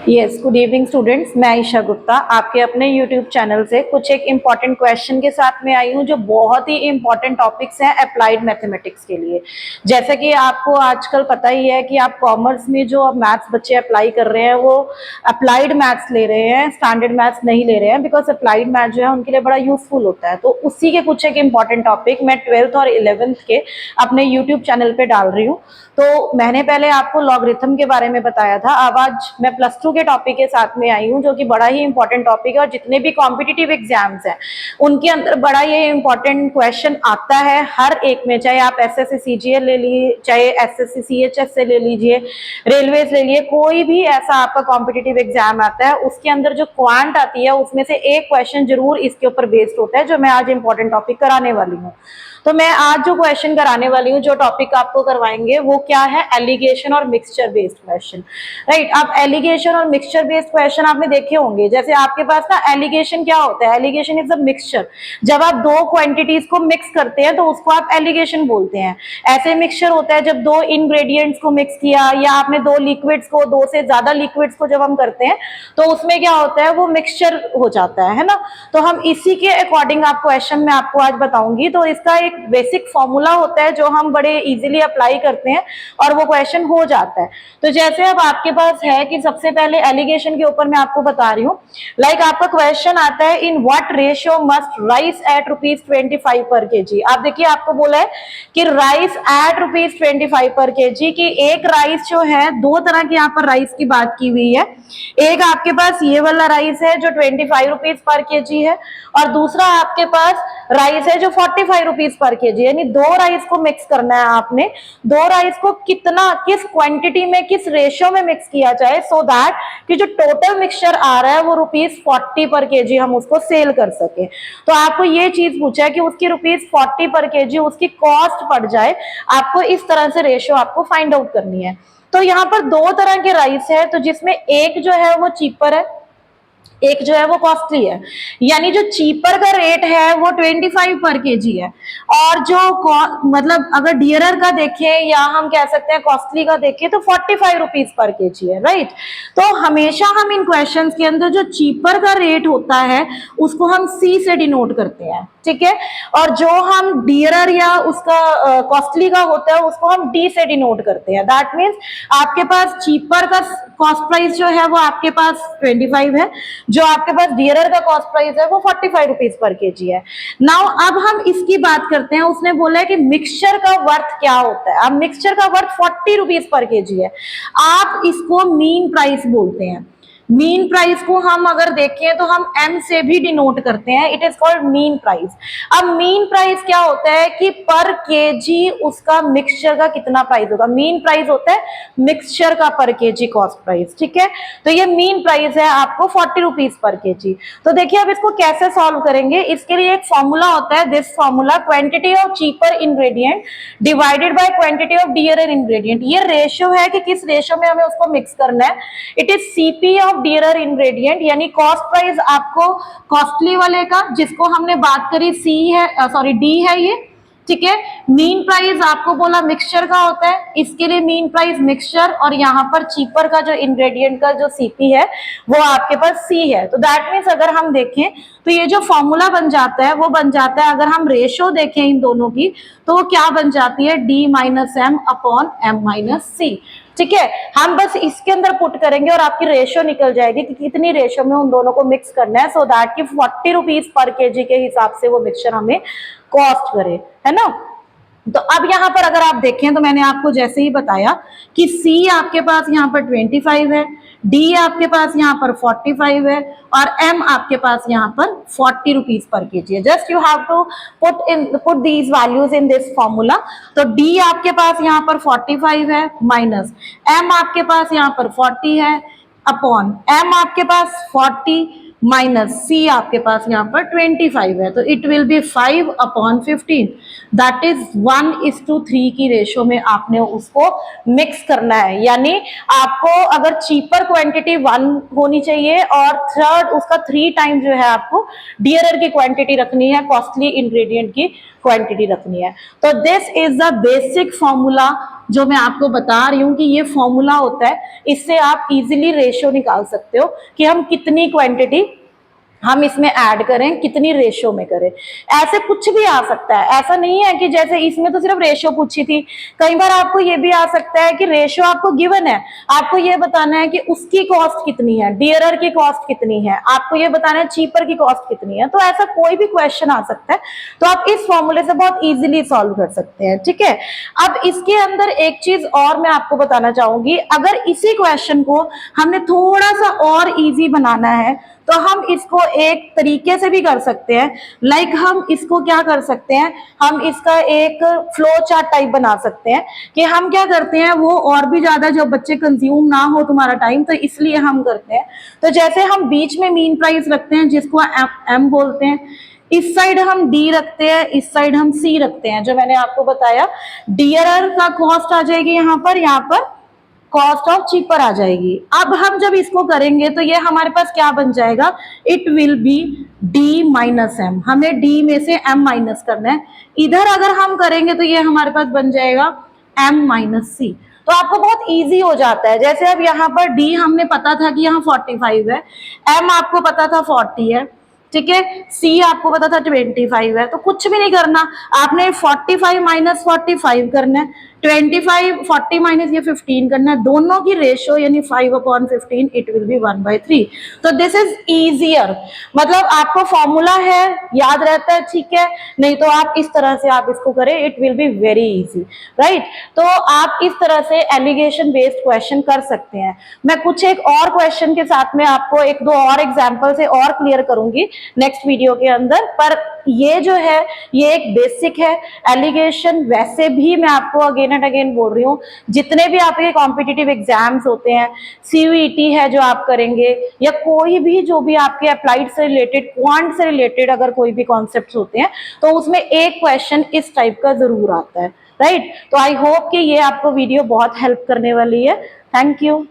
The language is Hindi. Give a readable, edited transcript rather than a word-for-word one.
Yes, good evening students. मैं ईशा गुप्ता आपके अपने यूट्यूब चैनल से कुछ एक इम्पॉर्टेंट क्वेश्चन के साथ में आई हूँ जो बहुत ही इम्पॉर्टेंट टॉपिक्स हैं अप्लाइड मैथमेटिक्स के लिए। जैसा कि आपको आजकल पता ही है कि आप कॉमर्स में जो अब मैथ्स बच्चे अप्लाई कर रहे हैं वो अप्लाइड मैथ्स ले रहे हैं, स्टैंडर्ड मैथ्स नहीं ले रहे हैं, बिकॉज अप्लाइड मैथ्स जो है उनके लिए बड़ा यूजफुल होता है। तो उसी के कुछ एक इम्पॉर्टेंट टॉपिक मैं 12th और 11th के अपने यूट्यूब चैनल पे डाल रही हूँ। तो मैंने पहले आपको लॉगरिथम के बारे में बताया था, अब आज मैं +2 के टॉपिक के साथ में आई हूँ जो कि बड़ा ही इंपॉर्टेंट टॉपिक है और जितने भी कॉम्पिटिटिव एग्जाम्स हैं उनके अंदर बड़ा ये इंपॉर्टेंट क्वेश्चन आता है हर एक में, चाहे आप एसएससी सीजीएल ले लीजिए, चाहे एसएससी सीएचएस से ले लीजिए, रेलवेज ले लीजिए, कोई भी ऐसा आपका कॉम्पिटिटिव एग्जाम आता है उसके अंदर जो क्वांट आती है उसमें से एक क्वेश्चन जरूर इसके ऊपर बेस्ड होता है जो मैं आज इंपॉर्टेंट टॉपिक कराने वाली हूँ। तो मैं आज जो क्वेश्चन कराने वाली हूँ, जो टॉपिक आपको करवाएंगे वो क्या है, एलिगेशन और मिक्सचर बेस्ड क्वेश्चन। राइट, अब एलिगेशन और मिक्सचर बेस्ड क्वेश्चन आपने देखे होंगे। जैसे आपके पास ना एलिगेशन क्या होता है, एलिगेशन इज अ मिक्सचर। जब आप दो क्वांटिटीज को मिक्स करते हैं तो उसको आप एलिगेशन बोलते हैं। ऐसे मिक्सचर होता है जब दो इंग्रेडिएंट्स को मिक्स किया या आपने दो लिक्विड्स को, दो से ज्यादा लिक्विड्स को जब हम करते हैं तो उसमें क्या होता है, वो मिक्सचर हो जाता है ना। तो हम इसी के अकॉर्डिंग आप क्वेश्चन में आपको आज बताऊंगी। तो इसका एक बेसिक फॉर्मूला होता है जो हम बड़े इजीली अप्लाई करते हैं और वो क्वेश्चन हो जाता है। तो जैसे अब आपके पास है कि सबसे पहले एलिगेशन के ऊपर मैं आपको बता रही हूँ, लाइक आपका क्वेश्चन आता है, in what ratio must rice at ₹25 per KG. आप देखिए आपको बोला है कि राइस एट ₹25 पर केजी की एक राइस जो है, दो तरह की यहाँ पर राइस की बात की हुई है। एक आपके पास ये वाला राइस है जो ₹25 पर केजी है और दूसरा आपके पास राइस है जो ₹45 पर केजी, यानी दो राइस को मिक्स करना है आपने। दो राइस को कितना, किस क्वांटिटी में, किस रेशियो में मिक्स किया जाए सो दैट कि जो टोटल मिक्सचर आ रहा है वो ₹40 पर केजी हम उसको सेल कर सके। तो आपको ये चीज पूछा है कि उसकी ₹40 पर केजी उसकी कॉस्ट पड़ जाए, आपको इस तरह से रेशियो आपको फाइंड आउट करनी है। तो यहाँ पर दो तरह के राइस है, तो जिसमें एक जो है वो चीपर है, एक जो है वो कॉस्टली है। यानी जो चीपर का रेट है वो 25 पर केजी है और जो मतलब अगर डियरर का देखें या हम कह सकते हैं कॉस्टली का देखें तो ₹45 पर केजी है। राइट, तो हमेशा हम इन क्वेश्चंस के अंदर जो चीपर का रेट होता है उसको हम सी से डिनोट करते हैं, ठीक है, और जो हम डियरर या उसका कॉस्टली का होता है उसको हम डी से डिनोट करते हैं। दैट मीन्स आपके पास चीपर का कॉस्ट प्राइस जो है वो आपके पास 25 है, जो आपके पास डियरर का कॉस्ट प्राइस है वो ₹45 पर केजी है। नाउ अब हम इसकी बात करते हैं। उसने बोला है कि मिक्सचर का वर्थ क्या होता है। अब मिक्सचर का वर्थ ₹40 पर केजी है। आप इसको मीन प्राइस बोलते हैं। मीन प्राइस को हम अगर देखें तो हम एम से भी डिनोट करते हैं, it is called mean price. अब मीन प्राइस क्या होता है कि पर केजी उसका मिक्सचर का कितना प्राइस होगा। मीन प्राइस होता है मिक्सचर का पर केजी कॉस्ट प्राइस, ठीक है। तो ये मीन प्राइस है आपको ₹40 पर केजी। तो देखिए अब इसको कैसे सॉल्व करेंगे, इसके लिए एक फॉर्मूला होता है, this formula, quantity of cheaper ingredient divided by quantity of dearer ingredient. ये रेशियो है कि किस रेशियो में हमें उसको मिक्स करना है। It is CP of dearer ingredient, यानी कॉस्ट प्राइस आपको कॉस्टली वाले का, जिसको हमने बात करी सी है, सॉरी डी है ये, ठीक है। मीन प्राइस आपको बोला मिक्सचर का होता है, इसके लिए मीन प्राइस मिक्सचर, और यहाँ पर चीपर का जो इंग्रेडिएंट का जो सीपी है वो आपके पास सी है। तो दैट मीन्स अगर हम देखें तो ये जो फॉर्मूला बन जाता है वो बन जाता है, अगर हम रेशियो देखें इन दोनों की तो वो क्या बन जाती है, D-M/M/C, ठीक है। हम बस इसके अंदर पुट करेंगे और आपकी रेशियो निकल जाएगी कि कितनी रेशियो में उन दोनों को मिक्स करना है, सो दैट कि ₹40 पर केजी के हिसाब से वो मिक्सचर हमें कॉस्ट करे, है ना। तो अब यहाँ पर अगर आप देखें तो मैंने आपको जैसे ही बताया कि C आपके पास यहाँ पर 25 है, D आपके पास यहाँ पर 45 है और M आपके पास यहाँ पर ₹40 पर केजी है। Just you have to put these values in this formula. तो D आपके पास यहाँ पर 45 है माइनस M आपके पास यहाँ पर 40 है अपॉन M आपके पास 40 माइनस C आपके पास यहाँ पर 25 है। तो it will B 5/15, that is 1:3 की रेशियो में आपने उसको मिक्स करना है। यानी आपको अगर चीपर क्वांटिटी 1 होनी चाहिए और थर्ड उसका 3 टाइम जो है आपको डियरर की क्वांटिटी रखनी है, कॉस्टली इंग्रेडिएंट की क्वांटिटी रखनी है। तो this is the basic formula जो मैं आपको बता रही हूँ कि ये फॉर्मूला होता है, इससे आप इजीली रेशियो निकाल सकते हो कि हम कितनी क्वांटिटी हम इसमें ऐड करें, कितनी रेशियो में करें। ऐसे कुछ भी आ सकता है, ऐसा नहीं है कि जैसे इसमें तो सिर्फ रेशियो पूछी थी, कई बार आपको ये भी आ सकता है कि रेशियो आपको गिवन है, आपको ये बताना है कि उसकी कॉस्ट कितनी है, डियरर की कॉस्ट कितनी है, आपको ये बताना है चीपर की कॉस्ट कितनी है। तो ऐसा कोई भी क्वेश्चन आ सकता है, तो आप इस फॉर्मूले से बहुत इजीली सॉल्व कर सकते हैं। ठीक है, अब इसके अंदर एक चीज और मैं आपको बताना चाहूंगी, अगर इसी क्वेश्चन को हमने थोड़ा सा और इजी बनाना है तो हम इसको एक तरीके से भी कर सकते हैं। लाइक हम इसको क्या कर सकते हैं, हम इसका एक फ्लो चार्ट टाइप बना सकते हैं कि हम क्या करते हैं, वो और भी ज्यादा जो बच्चे कंज्यूम ना हो तुम्हारा टाइम, तो इसलिए हम करते हैं। तो जैसे हम बीच में मीन प्राइस रखते हैं जिसको एम बोलते हैं, इस साइड हम डी रखते हैं, इस साइड हम सी रखते हैं। जो मैंने आपको बताया, डियरर का कॉस्ट आ जाएगी यहाँ पर कॉस्ट ऑफ चीपर आ जाएगी। अब हम जब इसको करेंगे तो ये हमारे पास क्या बन जाएगा, it will be D minus M. हमें डी में से एम माइनस करना है, इधर अगर हम करेंगे तो ये हमारे पास बन जाएगा एम माइनस सी। तो आपको बहुत इजी हो जाता है। जैसे अब यहाँ पर डी हमने पता था कि यहाँ 45 है, एम आपको पता था 40 है, ठीक है, सी आपको पता था 25 है, तो कुछ भी नहीं करना, आपने 45 माइनस 45 करना है, 25 40 माइनस ये 15 करना है, दोनों की रेशियो यानी 5/15 इट विल बी 1/3। तो दिस इज इजियर, मतलब आपको फॉर्मूला है याद रहता है, ठीक है, नहीं तो आप इस तरह से आप इसको करें, it will be very easy, right. तो आप इस तरह से एलिगेशन बेस्ड क्वेश्चन कर सकते हैं। मैं कुछ एक और क्वेश्चन के साथ में आपको एक दो और एग्जाम्पल से और क्लियर करूंगी नेक्स्ट वीडियो के अंदर, पर ये जो है ये एक बेसिक है एलिगेशन। वैसे भी मैं आपको अगेन एंड अगेन बोल रही हूँ, जितने भी आपके कॉम्पिटिटिव एग्जाम्स होते हैं, सीयूईटी है जो आप करेंगे, या कोई भी जो भी आपके अप्लाइड से रिलेटेड, क्वांट से रिलेटेड अगर कोई भी कॉन्सेप्ट्स होते हैं, तो उसमें एक क्वेश्चन इस टाइप का जरूर आता है, राइट। तो आई होप कि ये आपको वीडियो बहुत हेल्प करने वाली है। Thank you.